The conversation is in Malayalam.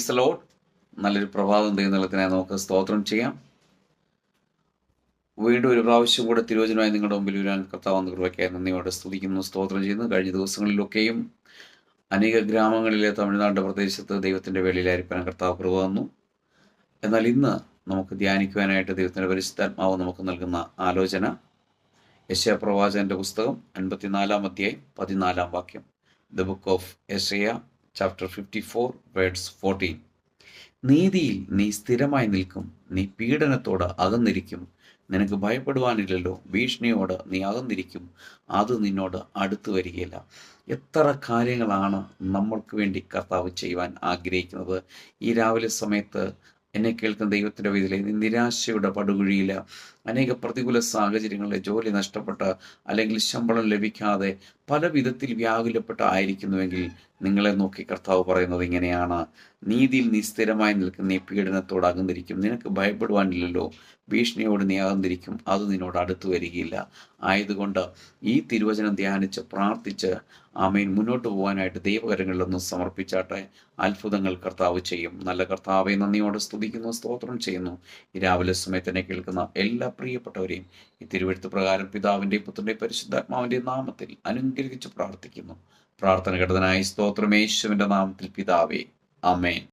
Praise the Lord. നല്ലൊരു പ്രഭാതം ദൈവത്തിനായി നമുക്ക് സ്തോത്രം ചെയ്യാം. വീണ്ടും ഒരു പ്രാവശ്യം കൂടെ തിരുവചനമായി നിങ്ങളുടെ മുമ്പിൽ വരാൻ കർത്താവ് കൃപയ്ക്കായി നന്ദിയോടെ സ്തുതിക്കുന്നു, സ്തോത്രം ചെയ്യുന്നു. കഴിഞ്ഞ ദിവസങ്ങളിലൊക്കെയും അനേക ഗ്രാമങ്ങളിലെ തമിഴ്നാട് പ്രദേശത്ത് ദൈവത്തിൻ്റെ വേളയിലായിരിക്കാൻ കർത്താവ് കൃപ തന്നു. എന്നാൽ ഇന്ന് നമുക്ക് ധ്യാനിക്കുവാനായിട്ട് ദൈവത്തിൻ്റെ പരിശുദ്ധാത്മാവ് നമുക്ക് നൽകുന്ന ആലോചന യെശയ്യാപ്രവാചകന്റെ പുസ്തകം 54-ാം അധ്യായം 14-ാം വാക്യം. ദ ബുക്ക് ഓഫ് യെശയ്യാ ചാപ്റ്റർ 54 വേഴ്സ് 14. നീതിയിൽ നീ സ്ഥിരമായി നിൽക്കും, നീ പീഡനത്തോട് അകന്നിരിക്കും, നിനക്ക് ഭയപ്പെടുവാനില്ലല്ലോ. ഭീഷണിയോട് നീ അകന്നിരിക്കും, അത് നിന്നോട് അടുത്തു വരികയില്ല. എത്ര കാര്യങ്ങളാണ് നമ്മൾക്ക് വേണ്ടി കർത്താവ് ചെയ്യുവാൻ ആഗ്രഹിക്കുന്നത്. ഈ രാവിലെ സമയത്ത് എന്നെ കേൾക്കുന്ന ദൈവത്തിൻ്റെ വീതിയിലെ നിരാശയുടെ പടുകുഴിയിൽ, അനേക പ്രതികൂല സാഹചര്യങ്ങളിൽ ജോലി നഷ്ടപ്പെട്ട് അല്ലെങ്കിൽ ശമ്പളം ലഭിക്കാതെ പല വിധത്തിൽ വ്യാകുലപ്പെട്ട് ആയിരിക്കുന്നുവെങ്കിൽ നിങ്ങളെ നോക്കി കർത്താവ് പറയുന്നത് ഇങ്ങനെയാണ്: നീതിയിൽ നീ സ്ഥിരമായി നിൽക്കുന്ന, നീ പീഡനത്തോട് അകന്നിരിക്കും, നിനക്ക് ഭയപ്പെടുവാനില്ലല്ലോ. ഭീഷണിയോട് നീ അകന്നിരിക്കും, അത് നിന്നോട് അടുത്തു വരികയില്ല. ആയതുകൊണ്ട് ഈ തിരുവചനം ധ്യാനിച്ച് പ്രാർത്ഥിച്ച് ആമേൻ മുന്നോട്ട് പോകാനായിട്ട് ദൈവകരങ്ങളിലൊന്ന് സമർപ്പിച്ചാട്ടെ. അത്ഭുതങ്ങൾ കർത്താവ് ചെയ്യും. നല്ല കർത്താവെ, നന്ദിയോടെ സ്തുതിക്കുന്നു, സ്തോത്രം ചെയ്യുന്നു. ഈ രാവിലെ സമയത്ത് എന്നെ കേൾക്കുന്ന എല്ലാ പ്രിയപ്പെട്ടവരെയും ഈ തിരുവെഴുത്ത് പ്രകാരം പിതാവിൻ്റെയും പുത്രൻ്റെയും പരിശുദ്ധാത്മാവിൻ്റെയും നാമത്തിൽ അനുഗ്രഹിച്ച് പ്രാർത്ഥിക്കുന്നു. പ്രാർത്ഥന കേട്ടതിനായി സ്തോത്രം, യേശുവിൻ്റെ നാമത്തിൽ പിതാവേ, ആമേൻ.